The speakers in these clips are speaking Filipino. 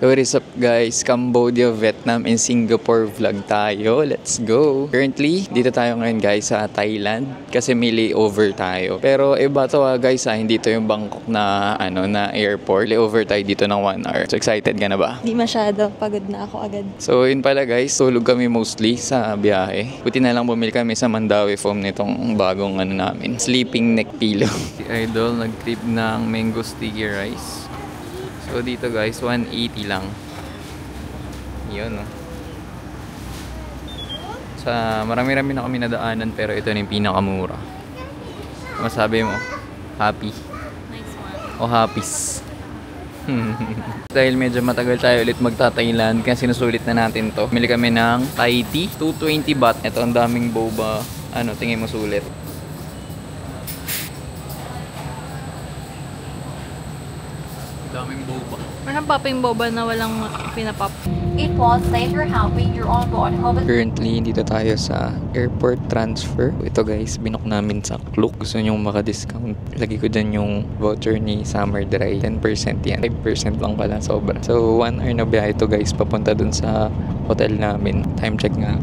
What is up guys? Cambodia, Vietnam, and Singapore vlog tayo. Let's go! Currently, dito tayo ngayon guys sa Thailand kasi may layover tayo. Pero iba to guys hindi to yung Bangkok na na airport. Layover tayo dito ng 1 hour. So excited ka na ba? Di masyado. Pagod na ako agad. So yun pala guys, tulog kami mostly sa biyahe. Buti na lang bumili kami sa Mandawi foam nitong bagong namin. Sleeping neck pillow. Si Idol nag-trip ng mango sticky rice. So dito guys, 180 lang. Yun Sa marami-rami na kami nadaanan pero ito na yung pinakamura. Masabi mo? Happy? Nice one. O happies? Dahil medyo matagal tayo ulit magta-Thailand kaya sinusulit na natin to. Bumili kami ng Thai tea, 220 baht. Ito ang daming boba. Tingin mo sulit. Daming boba. Parang popping boba na walang pinapop. It was later helping your onboard home. Currently, dito tayo sa airport transfer. Ito guys, binok namin sa Klook. Gusto nyo maka-discount. Lagi ko dyan yung voucher ni Summer Dry. 10% yan. 5% lang pala, sobra. So, 1 hour na biyahe ito guys, papunta dun sa hotel namin. Time check nga.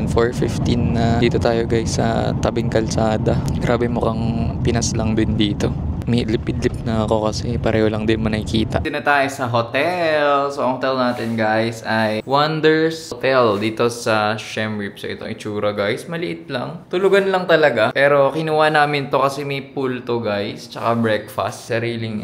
4:15 na dito tayo guys sa tabing kalsada. Grabe, mukhang Pinas lang din dito. May lipid-lip na ako kasi pareho lang din mo nakikita. Dito na tayo sa hotel. So, ang hotel natin guys ay Wonders Hotel dito sa Siem Reap. So, ito ang itsura guys. Maliit lang. Tulugan lang talaga. Pero kinuha namin to kasi may pool to guys. Tsaka breakfast. Sariling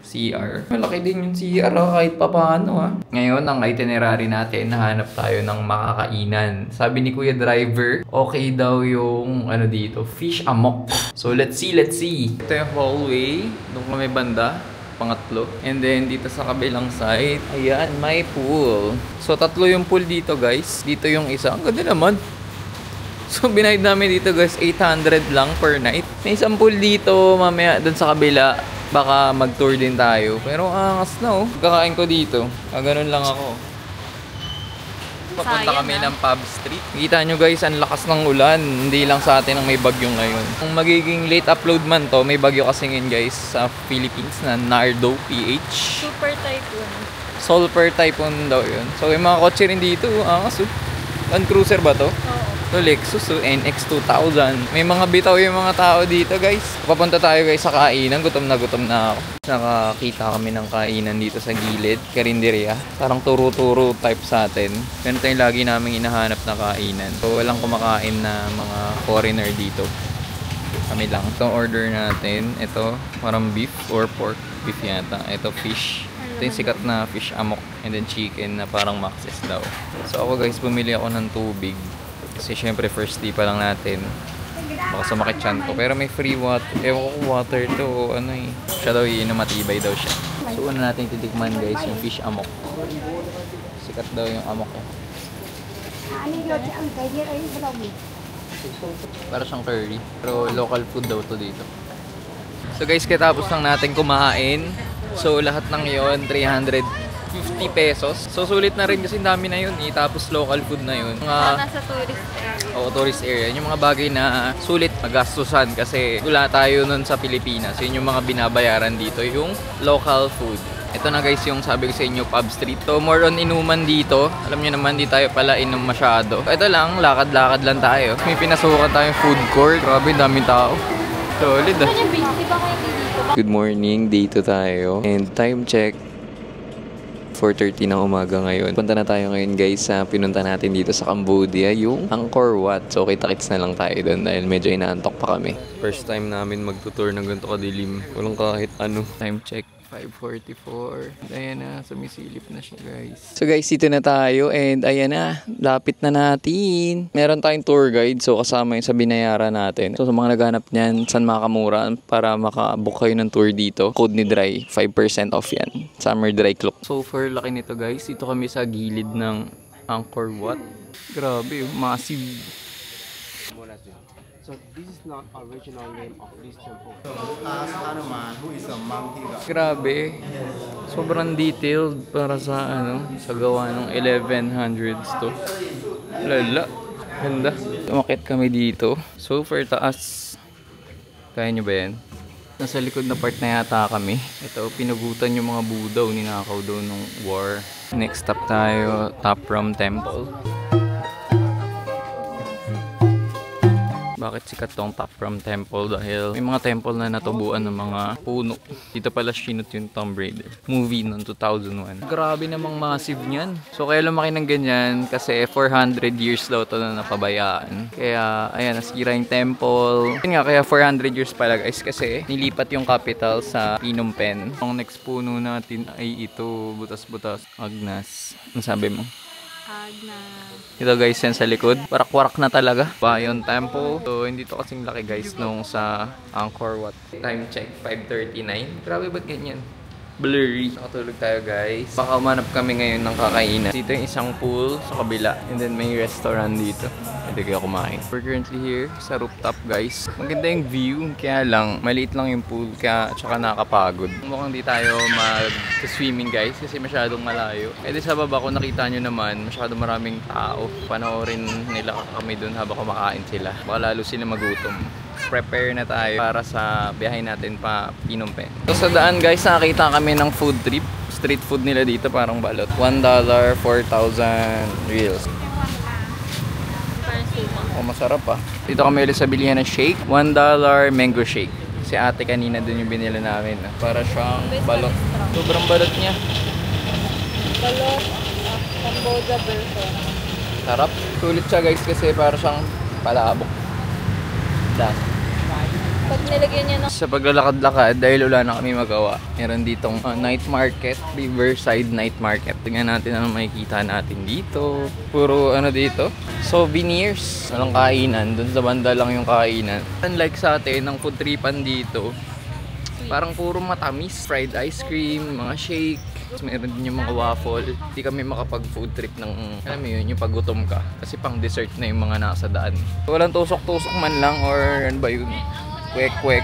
CR. Malaki din yung CR kahit papaano Ngayon, ang itinerary natin, nahanap tayo ng makakainan. Sabi ni Kuya Driver, okay daw yung dito, fish amok. So, let's see. Ito yung hallway. Doon kami banda. Pangatlo. And then, dito sa kabilang side, ayan, may pool. So, tatlo yung pool dito, guys. Dito yung isa. Ang ganda naman. So, binayad namin dito, guys, 800 lang per night. May isang pool dito, mamaya, doon sa kabila. Baka mag-tour din tayo. Pero angas na Kakain ko dito. Ganun lang ako. Papunta kami ng Pub Street. Kita nyo guys, ang lakas ng ulan. Hindi lang sa atin ang may bagyo ngayon. Kung magiging late upload man to, may bagyo kasi ngayon guys sa Philippines na Nardo PH. Super typhoon. Sulfur typhoon daw yun. So yung mga kotse rin dito, angas Land Cruiser ba to? Oo. So Lexus NX 2000. May mga bitaw yung mga tao dito guys. Papunta tayo guys sa kainan. Gutom na ako. Nakakita kami ng kainan dito sa gilid. Karinderya. Parang turo-turo type sa atin. Ganito yung lagi namin hinahanap na kainan. So walang kumakain na mga foreigner dito. Kami lang. Ito order natin. Ito parang beef or pork. Beef yata. Ito fish. Ito yung sikat na fish amok. And then chicken na parang maxis daw. So ako guys, bumili ako ng tubig. Kasi syempre first day pa lang natin. Baka sumakit tiyan ko. Pero may free water. Ewan ko water to. Siya daw iinom, matibay daw siya. So una natin titikman guys yung fish amok. Sikat daw yung amok Para siyang curry. Pero local food daw to dito. So guys, katapos lang natin kumain. So lahat ng yon 350 pesos. So sulit na rin kasi dami na yun Tapos local food na yun. Nasa tourist area. Oo, tourist area. Yung mga bagay na sulit magastusan kasi wala tayo nun sa Pilipinas. Yun yung mga binabayaran dito, yung local food. Ito na guys yung sabi ko sa inyo, Pub Street. So more on inuman dito. Alam nyo naman, di tayo pala inom masyado. Ito lang, lakad-lakad lang tayo. May pinasukan tayong food court. Grabe, daming tao. Solid Good morning, dito tayo. And time check, 4:30 ng umaga ngayon. Punta na tayo ngayon guys sa pinunta natin dito sa Cambodia, yung Angkor Wat. So kita-kits na lang tayo doon dahil medyo inaantok pa kami. First time namin magtutour ng ganito kadilim. Walang kahit Time check, 5:44. Ayan na, sumisilip na siya guys. So guys, dito na tayo and ayan na, lapit na natin. Meron tayong tour guide, so kasama yun sa binayaran natin. So sa mga naghanap niyan, saan makamura para makabook kayo ng tour dito, code ni Dry, 5% off yan. Summer Dry Cloak. So for laki nito guys, dito kami sa gilid ng Angkor Wat. Grabe, massive. So this is not original name of this temple. Hanuman, who is a monkey god. Grabe. Sobrang detailed para sa sa gawa ng 1100s to. Lala. Ganda. Umakit kami dito. So far taas. Kaya nyo ba yan? Nasa likod na part na yata kami. Ito, pinugutan yung mga Budaw, ninakaw daw nung war. Next stop tayo, Tapram Temple. Bakit sikat tong Tapram Temple? Dahil may mga temple na natubuan ng mga puno. Dito pala sinut yung Tomb Raider movie noong 2001. Grabe namang massive niyan. So kaya lumaki ng ganyan kasi 400 years daw to na napabayaan. Kaya ayan, nasira yung temple. Yun nga, kaya 400 years pala guys kasi nilipat yung capital sa Phnom Penh. Ang next puno natin ay ito, butas-butas. Agnas. Ano sabi mo? Ito guys, yan sa likod. Warak-warak na talaga. Bayon Temple. So, hindi to kasing laki guys nung sa Angkor Wat. Time check, 5:39. Grabe, ba't ganyan? Blurry. Nakatulog tayo guys. Baka umanap kami ngayon ng kakainan. Dito yung isang pool sa kabila. And then may restaurant dito. Pwede kayo kumain. We're currently here sa rooftop guys. Maganda yung view. Kaya lang, maliit lang yung pool. Kaya tsaka nakakapagod. Mukhang di tayo mag-swimming guys. Kasi masyadong malayo. E di sa baba kung nakita nyo naman, masyadong maraming tao. Panoorin nila kami dun habang kumakain sila. Baka lalo sila magutom. Prepare na tayo para sa biyahe natin pa Phnom Penh. So sa daan guys, nakakita kami ng food trip. Street food nila dito parang balot. $1, 4,000 reals. Oh, masarap ah. Dito kami ulit sa bilihan ng shake. $1 mango shake. Si ate kanina dun yung binila namin. Para siyang balot. Sobrang balot niya. Balot, Cambodia version. Sarap. Sulit siya guys kasi para siyang palabok. Pag nilagyan niya ng Sa paglalakad-lakad, dahil wala na kami magawa, meron ditong night market, Riverside Night Market. Tingnan natin ano makikita natin dito. Puro ano dito, souvenirs. Walang kainan, dun sa banda lang yung kainan. Unlike sa atin, ng food tripan dito, parang puro matamis. Fried ice cream, mga shake. Meron din yung mga waffle. Hindi kami makapag-food trip ng, alam mo yun, yung paggutom ka. Kasi pang dessert na yung mga nasa daan. Walang tusok-tusok man lang or ano ba yun, kwek-kwek.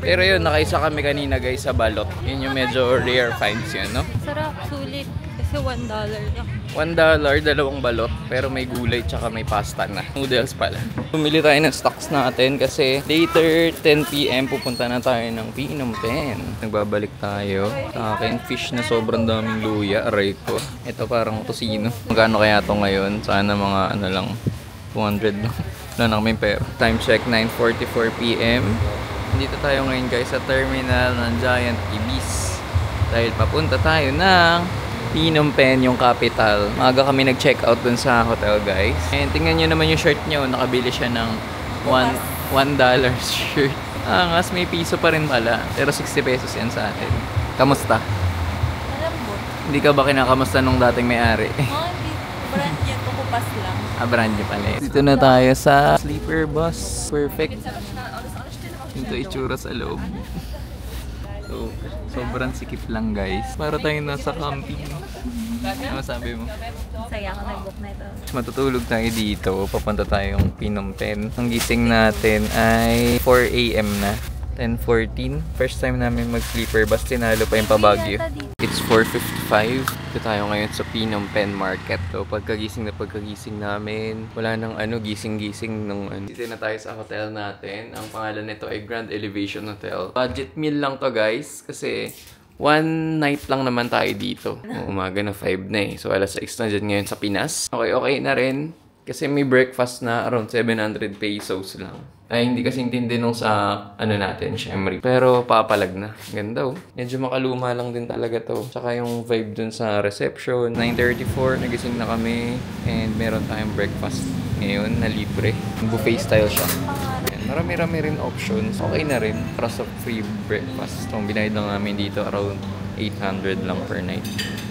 Pero yun, nakaisa kami kanina guys sa balot. Yun yung medyo rare finds yun, no? sarap, sulit. Kasi $1 lang. $1, dalawang balot, pero may gulay tsaka may pasta na. Noodles pala. Bumili tayo ng stocks natin kasi later 10 PM pupunta na tayo ng Phnom Penh. Nagbabalik tayo. Sa akin, fish na sobrang daming luya. Aray ko. Ito parang tosino. Magkano kaya to ngayon? Sana mga ano lang, 200 lang. Wala na kaming pera. Time check, 9:44 PM. Dito tayo ngayon guys sa terminal ng Giant Ibis. Dahil papunta tayo ng Phnom Penh, yung capital. Maaga kami nag-check out dun sa hotel guys. And tingnan nyo naman yung shirt nyo. Nakabili siya ng $1 shirt. Angas, may piso pa rin pala. Pero 60 pesos yan sa atin. Kamusta? Malambot. Hindi ka ba kinakamusta nung dating may-ari? Hindi. Brand niya, kukupas lang. Brand new pala. Dito na tayo sa sleeper bus. Perfect. Ito itsura sa loob. So, sobrang sikip lang guys. Para tayong nasa camping. Ano sabi mo? Saya ako nag-book na ito. Matutulog tayo dito. Papunta tayong Phnom Penh. Ang gising natin ay 4 AM na. 10:14. First time namin mag-sleeper bus. Tinalo pa yung pabagyo. It's 4:55. Dito tayo ngayon sa Phnom Penh Market. So, pagkagising namin, wala nang gising-gising nung Dito na tayo sa hotel natin. Ang pangalan nito ay Grand Elevation Hotel. Budget meal lang to guys. Kasi one night lang naman tayo dito. Umaga na 5 na eh. So, alas 6 na dyan ngayon sa Pinas. Okay na rin. Kasi may breakfast na around 700 pesos lang. Ay, hindi kasi intindi nung sa natin, Siem Reap. Pero papalag na. Ganda oh. Medyo makaluma lang din talaga to. Tsaka yung vibe dun sa reception. 9:34, nagising na kami. And meron tayong breakfast ngayon na libre. Buffet style siya. Ayan, marami-rami rin options. Okay na rin para sa free breakfast. Itong binayad lang namin dito around 800 lang per night.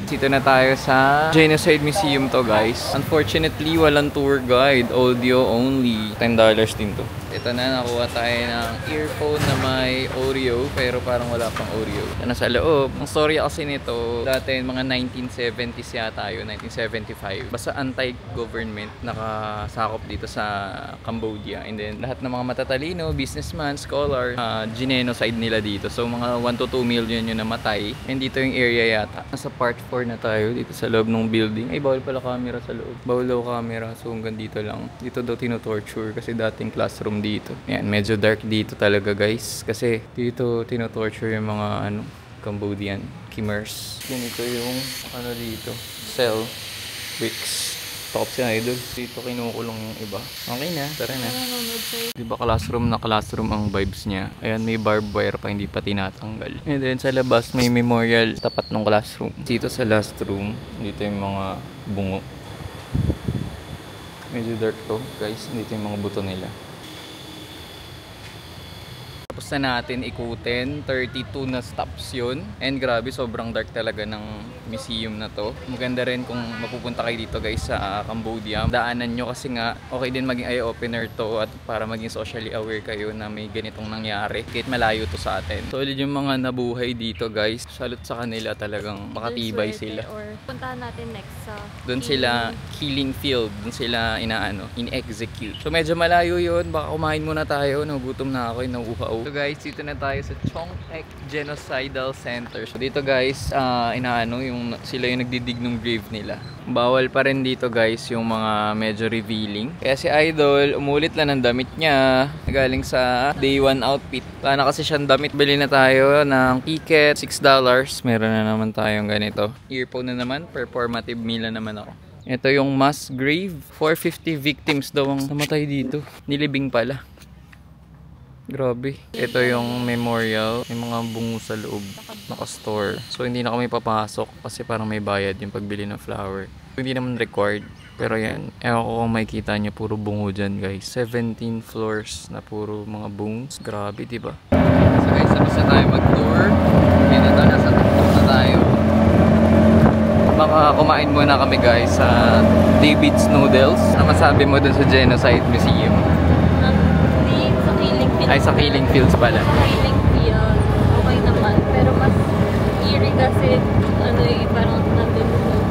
Dito na tayo sa Genocide Museum to guys. Unfortunately, walang tour guide. Audio only. $10 din to. Ito na, nakuha tayo ng earphone na may Oreo, pero parang wala pang Oreo. Ito na sa loob. Ang story kasi nito, dati mga 1970s yata yun, 1975. Basta anti-government nakasakop dito sa Cambodia. And then, lahat ng mga matatalino, businessman, scholar, genocide nila dito. So, mga 1 to 2 million yung namatay. And dito yung area yata. Nasa part 4 na tayo, dito sa loob ng building. Ay, bawal pala camera sa loob. Bawal daw camera, so hanggang dito lang. Dito daw tinotorture kasi dating classroom museum dito. Yan, medyo dark dito talaga guys. Kasi dito tinotorture yung mga Cambodian Khmers. Ganito yung dito, cell, bricks. Top si Idol. Dito kinukulong yung iba. Okay na, tara na. Diba classroom na classroom ang vibes niya. Ayan, may barbed wire pa, hindi pa tinatanggal. And then sa labas may memorial tapat ng classroom. Dito sa last room, dito yung mga bungo. Medyo dark to guys, dito yung mga buto nila. Tapos na natin ikutin, 32 na stops yun. And grabe, sobrang dark talaga ng museum na to. Maganda rin kung mapupunta kayo dito guys sa Cambodia. Daanan nyo kasi nga okay din maging eye-opener to at para maging socially aware kayo na may ganitong nangyari. Kahit malayo to sa atin. Solid yung mga nabuhay dito guys. Salute sa kanila, talagang makatibay sila. Or puntahan natin next sa... Doon sila killing field, doon sila in-execute. So medyo malayo yun, baka kumain muna tayo. Nagutom na ako, nauuhaw. So guys, dito na tayo sa Chong Ek Genocidal Center. So dito guys, sila yung nagdidig ng grave nila. Bawal pa rin dito guys yung mga medyo revealing. Kaya si Idol, umulit lang ng damit niya. Galing sa day 1 outfit. Plana kasi siyang damit. Bili na tayo ng ticket, $6. Meron na naman tayong ganito. Earphone na naman, performative meal na naman ako. Ito yung mass grave. 450 victims daw ang namatay dito. Nilibing pala. Grabe. Ito yung memorial. May mga bungo sa loob. Naka-store. So, hindi na kami papasok kasi parang may bayad yung pagbili ng flower. Hindi naman required. Pero yan. Ewan ko kung makikita nyo. Puro bungo dyan, guys. 17 floors na puro mga bungs. Grabe, diba? So, guys, tapos na tayo mag-tour. Ngayon na tayo. Nasa tuktok na tayo. Baka kumain muna kami, guys, sa David's Noodles. Ano masabi mo dun sa Genocide Museum? Ay, sa Killing Fields pala. Sa Killing Fields, okay naman. Pero mas eerie kasi,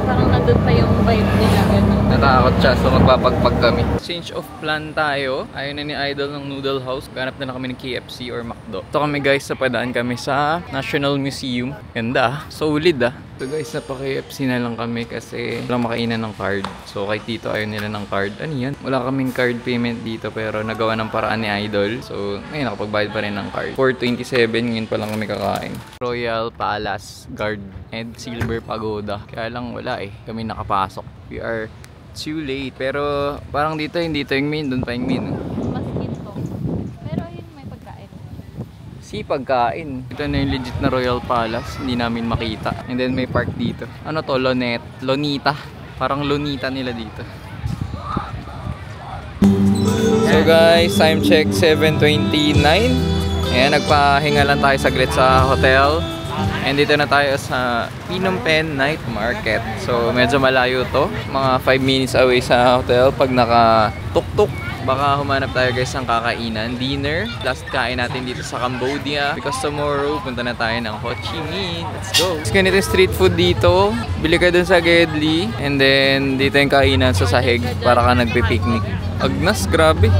parang nandun pa yung vibe nila. Natakot siya, so magpapagpag kami. Change of plan tayo. Ayaw na ni Idol ng Noodle House. Ganap na kami ng KFC or McDo. Ito kami guys, napadaan kami sa National Museum. Ganda, solid ah. So guys, napa-KFC na lang kami kasi walang makainan ng card. So kahit dito ayaw nila ng card. Ano yan? Wala kaming card payment dito pero nagawa ng paraan ni Idol. So ngayon nakapagbayad pa rin ng card. 427, ngayon pa lang kami kakain. Royal Palace Guard and Silver Pagoda. Kaya lang wala eh. Kami nakapasok. We are too late. Pero parang dito hindi ito yung main. Doon pa yung main. Mas ito. Pero yun, may pagkain. Si pagkain. Ito na yung legit na Royal Palace. Hindi namin makita. And then may park dito. Ano to? Lonita. Parang Lonita nila dito. So guys, time check 7:29. Ayan, nagpahinga lang tayo saglit sa hotel. And dito na tayo sa Phnom Penh Night Market. So medyo malayo to. Mga 5 minutes away sa hotel. Pag naka-tuk-tuk, baka humanap tayo guys ng kakainan. Dinner. Last kain natin dito sa Cambodia. Because tomorrow, punta na tayo ng Ho Chi Minh. Let's go! Mas ganito yung street food dito. Bili ka dun sa Gedli. And then dito yung kainan sa sahig. Para ka nagpipiknik. Agnas, grabe.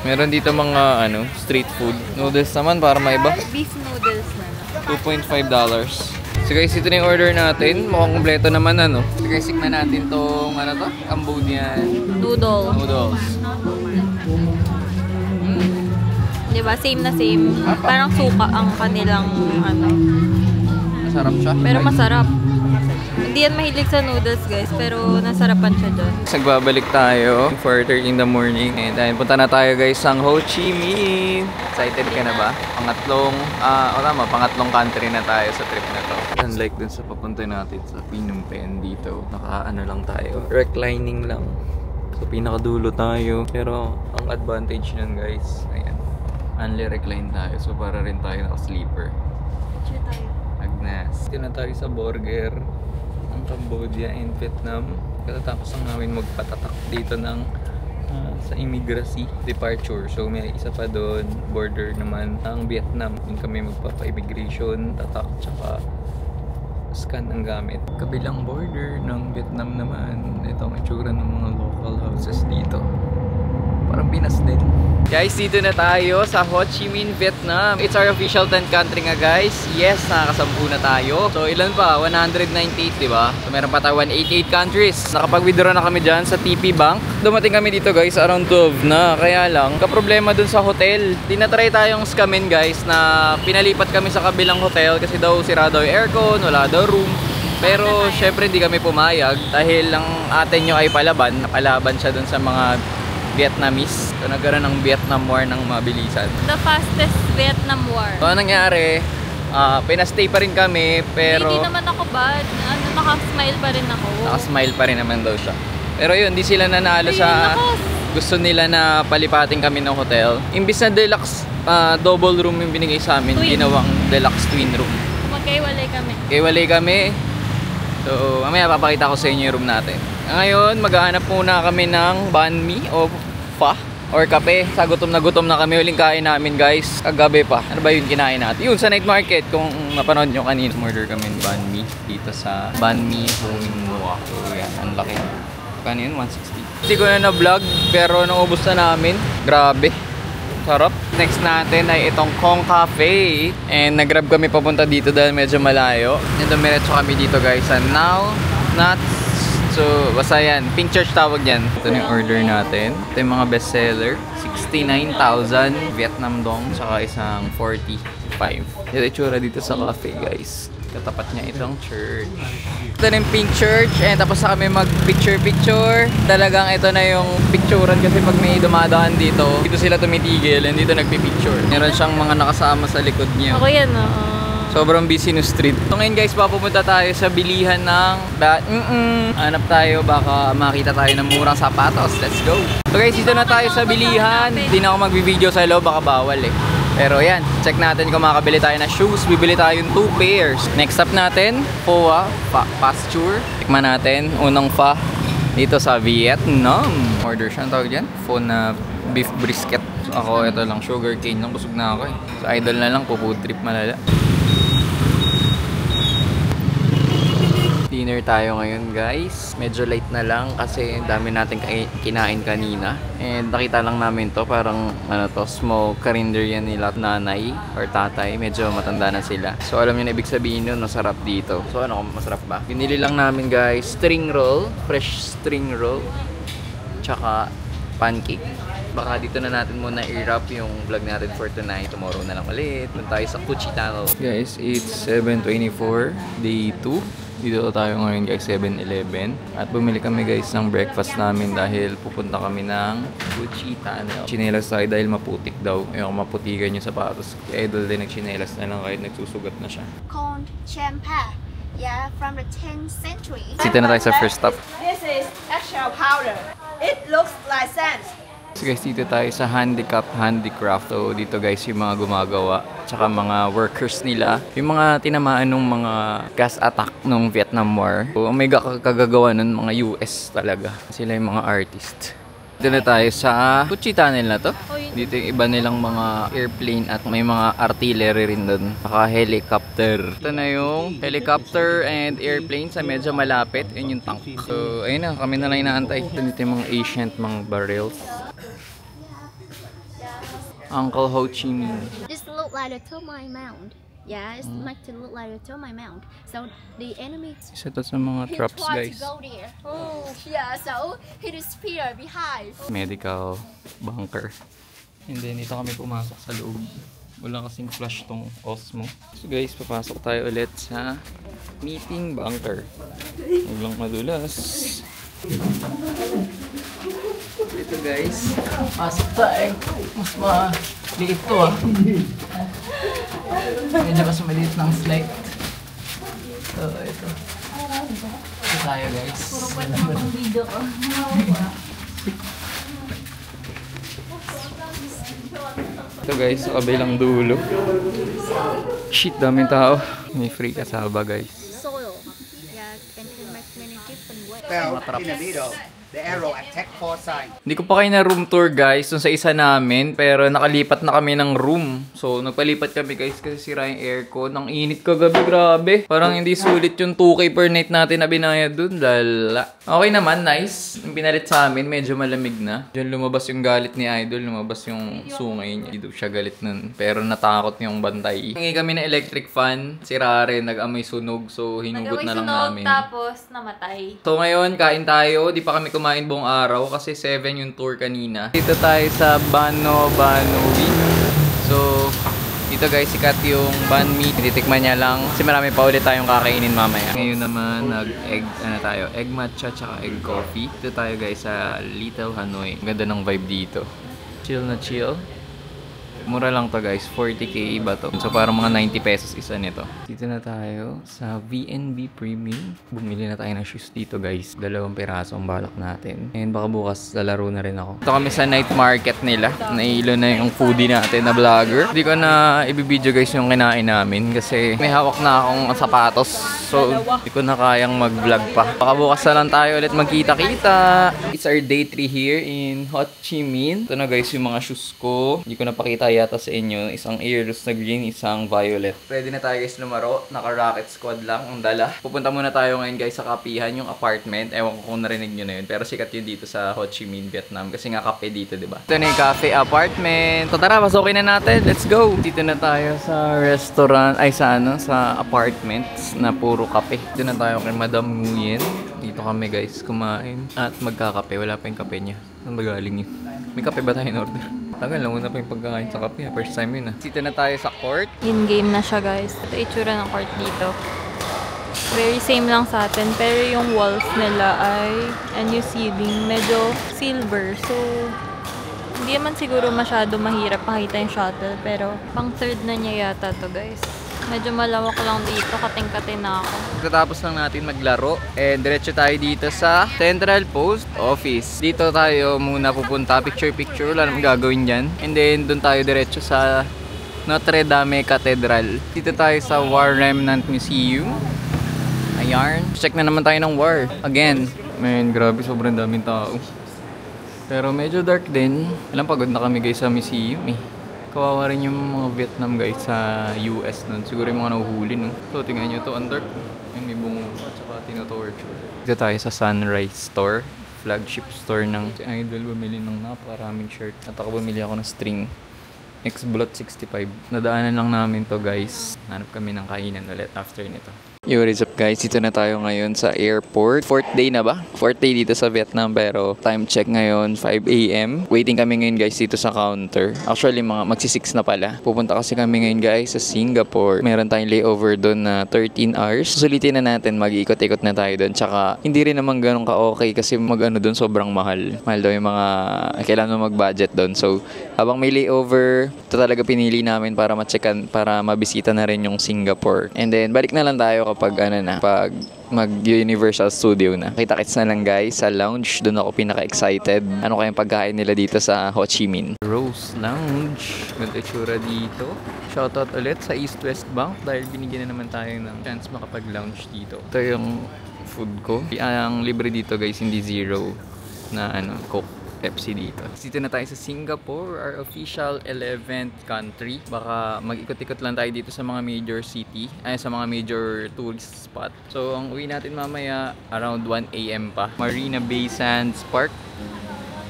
Meron dito mga street food. Noodles naman para maiba. Beef noodles na lang. $2.5. So guys, ito na yung order natin. Mukhang kompleto naman So guys, tikman natin tong Cambodian noodles. Diba? Same na same. Parang suka ang kanilang Masarap siya. Pero masarap. Hindi yan mahilig sa noodles guys, pero nasarapan siya doon. Nagbabalik tayo 4:30 in the morning. And then punta na tayo guys sa Ho Chi Minh. Excited ka na ba? Pangatlong country na tayo sa trip na to. Unlike dun sa papunta natin sa Phnom Penh dito, lang tayo. Reclining lang. So pinakadulo tayo. Pero ang advantage nun guys, ayan. Only recline tayo. So para rin tayo naka-sleeper. Picture tayo. Agnes. Dito na tayo sa burger ng Cambodia and Vietnam. Katatapos lang namin magpatatak dito ng sa immigration departure. So may isa pa doon, border naman ang Vietnam. Yung kami magpapa-immigration, tatak, tsaka scan ang gamit. Kabilang border ng Vietnam naman, ito ang itsura ng mga local houses dito. Parang Pinas din. Guys, dito na tayo sa Ho Chi Minh, Vietnam. It's our official 10th country nga guys. Yes, nakakasampu na tayo. So ilan pa? 198, diba? So meron pa tayo 188 countries. Nakapag-withdraw na kami dyan sa TP Bank. Dumating kami dito guys, around 12 na. Kaya lang, kaproblema dun sa hotel. Tinatry tayong scamin guys na pinalipat kami sa kabilang hotel kasi daw sira daw yung aircon, wala daw room. Pero syempre hindi kami pumayag dahil ang ate nyo ay palaban. Napalaban siya dun sa mga Vietnamese. So nagkaroon ng Vietnam War ng mabilisan. The fastest Vietnam War. So anong nangyari, pinastay pa rin kami pero Hindi naman ako bad. Nakasmile pa rin ako. nakasmile pa rin naman daw siya. Pero yun, di sila nanalo sa gusto nila na palipating kami ng hotel. Imbis na deluxe double room yung binigay sa amin, ginawang deluxe twin room. Magkaiwalay kami. Kaiwalay kami. So, mamaya papakita ko sa inyo yung room natin. Ngayon, maghahanap muna kami ng banh mi o pho or kape. Sa gutom na kami. Huling kain namin guys. Kagabi pa. Ano ba yun kinain natin? Yun, sa night market. Kung napanood nyo kanina. Order kami ng banh mi dito sa Banh Mi Ho Minh Mua. So, yan. Ang laki. Kano yun? 160. Hindi ko na na-vlog. Pero naubos na namin. Grabe. Sarap. Next natin ay itong Kong Cafe. And nag-grab kami papunta dito dahil medyo malayo. And dumiretso kami dito guys sa Now Nuts. So, basta yan. Pink Church tawag yan. Ito na yung order natin. Ito yung mga bestseller. 69,000 Vietnam dong. Tsaka isang 45. Ito yung itsura dito sa cafe guys. Katapat niya itong church. Ito na yung Pink Church. And tapos na kami mag-picture-picture. Talagang ito na yung picturean kasi pag may dumadaan dito, dito sila tumitigil and dito nagpipicture. Meron siyang mga nakasama sa likod niya. Ako yan, Sobrang busy no street. So ngayon guys, papupunta tayo sa bilihan ng hanap tayo, baka makita tayo ng murang sapatos. Let's go! So guys, dito na tayo sa bilihan. Hindi na ako magbibideo sa loob, baka bawal eh. Pero yan, check natin kung makakabili tayo ng shoes. Bibili tayo yung 2 pairs. Next up natin, pho, pasture. Tikman natin, unang pho dito sa Vietnam. Order siya, ang tawag dyan? Pho na beef brisket. So, ako, ito lang, sugar cane lang. Busog na ako eh. So idol na lang, food trip malala. Dinner tayo ngayon guys. Medyo late na lang kasi dami natin kinain kanina. And nakita lang namin to, parang ano to, small karinderya nila nanay or tatay. Medyo matanda na sila. So alam niyo na ibig sabihin nun, masarap dito. So ano, masarap ba? Binili lang namin guys, string roll, fresh string roll, tsaka pancake. Baka dito na natin muna i-wrap yung vlog natin for tonight. Tomorrow na lang ulit. Punta tayo sa Cu Chi Tunnel. Guys, it's 7:24, day 2. Dito tayo ngayon guys, 7-Eleven. At bumili kami guys ng breakfast namin dahil pupunta kami ng Cu Chi Tunnel. Chinelas tayo dahil maputik daw. Ayoko maputikan yung sapatos. Idol din nagchinelas na lang kahit nagsusugat na siya. Called champa. Yeah, from the 10th century. Dito na tayo sa first stop. This is eggshell powder. It looks like sand. So guys, dito tayo sa handicraft. So dito guys yung mga gumagawa, tsaka mga workers nila. Yung mga tinamaan ng mga gas attack nung Vietnam War. So may kagagawa nun mga US talaga. Sila yung mga artist. Dito na tayo sa Cu Chi Tunnel na to. Dito yung iba nilang mga airplane at may mga artillery rin doon. Naka-helicopter. Ito na yung helicopter and airplane sa medyo malapit. Yun yung tank. So ayun na, kami na lang inaantay. Dito yung mga ancient mga barrels. Uncle Ho Chi Minh. This look like a termite mound. Yeah, it's meant to look like a termite mound. So the enemy Isa to sa mga traps tried guys. to go there. Oh, yeah. So he disappeared behind. Medical bunker. And then dito kami pumasok sa loob. Wala kasing flash tong Osmo. So guys, papasok tayo ulit sa meeting bunker. Huwag lang madulas. Ito guys, pasok tayo. Mas maliit to Medyo mas maliit ng slide. So ito. Ito tayo guys. Ito guys, sa kabilang dulo. Shit, daming tao. May free kasaba guys. Soil. Yeah, and can make many different ways. Well, Mga traps. in the middle, The arrow attack foresight. Hindi ko pa kayo na room tour guys dun sa isa namin, pero nakalipat na kami ng room. So nagpalipat kami guys kasi sira yung aircon. Ang init kagabi, grabe. Parang hindi sulit yung 2K per night natin na binayad dun. Lala. Okay naman, nice. Yung pinalit sa amin, medyo malamig na. Diyan lumabas yung galit ni Idol, lumabas yung sungay niya. Hindi siya galit nun, pero natakot yung bantay. Hingi kami ng electric fan, sira rin, nag-amoy sunog, so hinugot na lang namin. Tapos namatay. So ngayon, kain tayo. Di pa kami kumain buong araw kasi 7 yung tour kanina. Dito tayo sa Bano-Banowi. So, dito guys, sikat yung banh mi. Titikman niya lang kasi marami pa ulit tayong kakainin mamaya. Ngayon naman, nag-egg, egg matcha tsaka egg coffee. Dito tayo guys sa Little Hanoi. Ganda ng vibe dito. Chill na chill. Mura lang to guys, 40k ba to? So parang mga 90 pesos isa nito. Dito na tayo sa V&B Premium. Bumili na tayo ng shoes dito guys. 2 piraso ang balak natin. And baka bukas lalaro na rin ako. Ito kami sa night market nila. Nailo na yung foodie natin na vlogger. Hindi ko na ibibideo guys yung kinain namin kasi may hawak na akong sapatos. So hindi ko na kayang mag-vlog pa. Baka bukas na lang tayo ulit magkita-kita. It's our day 3 here in Ho Chi Minh. Ito na guys yung mga shoes ko. Hindi ko napakita yata sa inyo. Isang Airless na green, isang violet. Ready na tayo guys lumaro. Naka-rocket squad lang ang dala. Pupunta muna tayo ngayon guys sa kapihan, yung apartment. Ewan ko kung narinig nyo na yun. Pero sikat yun dito sa Ho Chi Minh, Vietnam. Kasi nga kape dito, diba? Ito na yung cafe apartment. So tara, pasukin na natin. Let's go! Dito na tayo sa restaurant, ay sa sa apartments na puro kape. Dito na tayo kay Madam Nguyen. Dito kami guys kumain at magkakape. Wala pa yung kape niya. Saan ba galing yun? May kape ba tayo in order? Tagal lang, una pa yung pagkakain sa kape. First time yun Dito na tayo sa court. In-game na siya guys. Ito itsura ng court dito. Very same lang sa atin. Pero yung walls nila ay, and yung ceiling, medyo silver. So, hindi naman siguro masyado mahirap makita yung shuttle. Pero, pang third na niya yata to guys. Medyo malawak lang dito, kating-kating na ako. Tatapos lang natin maglaro and diretso tayo dito sa Central Post Office. Dito tayo muna pupunta, picture-picture, wala naman gagawin dyan. And then doon tayo diretso sa Notre Dame Cathedral. Dito tayo sa War Remnant Museum. Ayan. Check na naman tayo ng war. Again. Man, grabe, sobrang daming tao. Pero medyo dark din. Alam, pagod na kami guys sa museum Kawawa rin yung mga Vietnam guys sa US nun. Siguro yung mga nahuhuli no. So tingnan nyo to, ang dark. Yung may bungo at saka tinotorture. Dito tayo sa Sunrise Store. Flagship store ng si Idol. Bumili ng napakaraming shirt. At ako bumili ako ng string. X-Blot 65. Nadaanan lang namin to guys. Hanap kami ng kainan ulit after nito. Yo, what is up guys? Dito na tayo ngayon sa airport. 4th day na ba? 4th day dito sa Vietnam pero time check ngayon 5 AM. Waiting kami ngayon guys dito sa counter. Actually mga magsi-6 na pala. Pupunta kasi kami ngayon guys sa Singapore. Meron tayong layover doon na 13 hours. Susulitin na natin, mag-ikot-ikot na tayo doon. Tsaka hindi rin naman ganun ka-okay kasi mag-ano doon sobrang mahal. Mahal daw yung mga kailangan mo mag-budget doon. So habang may layover, ito talaga pinili namin para ma-checkan, para mabisita na rin yung Singapore. And then balik na lang tayo kapag pag mag-Universal Studio na. Kita-kits na lang guys sa lounge. Doon ako pinaka-excited. Ano kayang pagkain nila dito sa Ho Chi Minh? Rose Lounge. Ganda itsura dito. Shoutout ulit sa East West Bank dahil binigyan na naman tayo ng chance makapag-lounge dito. Ito yung food ko. Ang libre dito guys, hindi zero na Coke. Pepsi dito. Dito na tayo sa Singapore, our official 11th country. Baka mag-ikot-ikot lang tayo dito sa mga major city, sa mga major tourist spot. So, ang uwi natin mamaya, around 1 AM pa. Marina Bay Sands Park.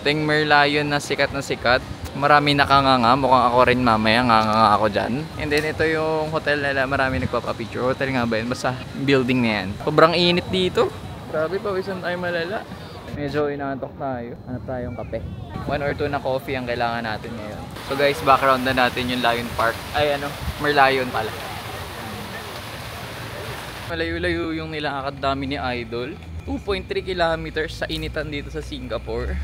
Ting Merlion na sikat. Marami nakanganga. Mukhang ako rin mamaya, nganganga ako dyan. And then, ito yung hotel nila. Marami nagpapapicture. Hotel nga ba yun? Basta building na yan. Sobrang init dito. Grabe, pawisan tayo malala. Medyo inaantok tayo. Hanap tayong kape. 1 or 2 na coffee ang kailangan natin ngayon. So guys, background na natin yung Lion Park. Merlion pala. Malayo-layo yung nilakad dami ni Idol. 2.3 kilometers sa initan dito sa Singapore.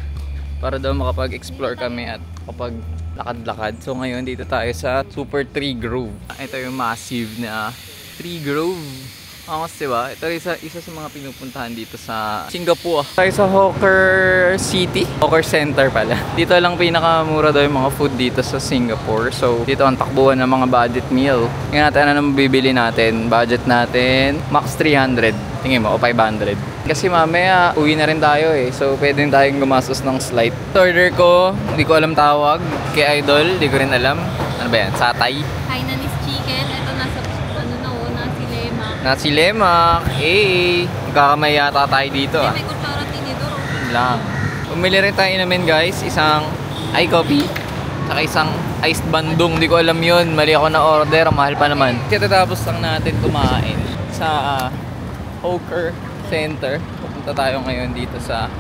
Para daw makapag-explore kami at kapag lakad-lakad. So ngayon dito tayo sa Super Tree Grove. Ito yung massive na Tree Grove. Angas, diba? Ito isa sa mga pinupuntahan dito sa Singapore. Tayo sa Hawker City. Hawker Center pala. Dito lang pinakamura daw yung mga food dito sa Singapore. So, dito ang takbuhan ng mga budget meal. Tingnan natin ano mabibili natin. Budget natin, max 300. Tingin mo, o 500. Kasi mamaya, uwi na rin tayo eh. So, pwede rin tayong gumastos ng slight. Order ko, hindi ko alam tawag. Kay Idol, hindi ko rin alam. Ano ba yan? Satay? Hainanese chicken. Ito nasa, nasi lemak. Nasi lemak. Eh, magkakamay yata tayo dito ah. May kutsara tinidor. Yun lang. Bumili rin tayo namin guys. Isang coffee. Saka isang iced bandung. Hindi ko alam yun. Mali ako na order. Mahal pa naman. Katatapos lang natin kumain sa Hawker Center. Pupunta tayo ngayon dito sa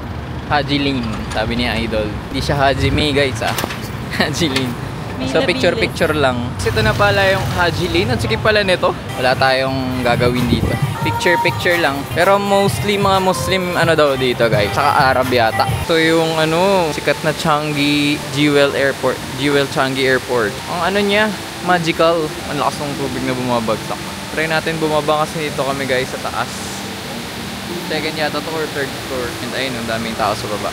Haji Lane. Sabi ni Idol. Hindi siya Haji May guys ah. Haji Lane. So picture lang. Kasi ito na pala yung Haji Lane. Ang sige pala nito. Wala tayong gagawin dito. Picture lang. Pero mostly mga Muslim ano daw dito guys. Saka Arab yata. Ito yung sikat na Changi Jewel Changi Airport. Ang ano niya, magical. Ang lakas ng tubig na bumabagsak. Try natin bumaba kasi dito kami guys sa taas. Second yata to or third floor. And ayun, ang daming tao sa baba.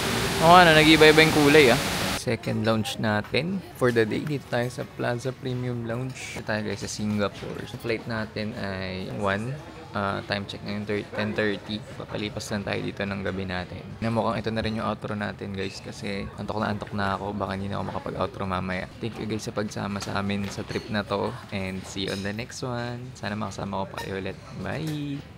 Nag-iba-iba yung kulay ah. Second lounge natin for the day. Dito tayo sa Plaza Premium Lounge. Dito tayo guys sa Singapore. So flight natin ay 1. Time check ngayon 10:30. Papalipas lang tayo dito ng gabi natin. Na mukhang ito na rin yung outro natin guys kasi antok na ako. Baka hindi na ako makapag-outro mamaya. Thank you guys sa pagsama sa amin sa trip na to. And see you on the next one. Sana makasama ko pa kayo ulit. Bye!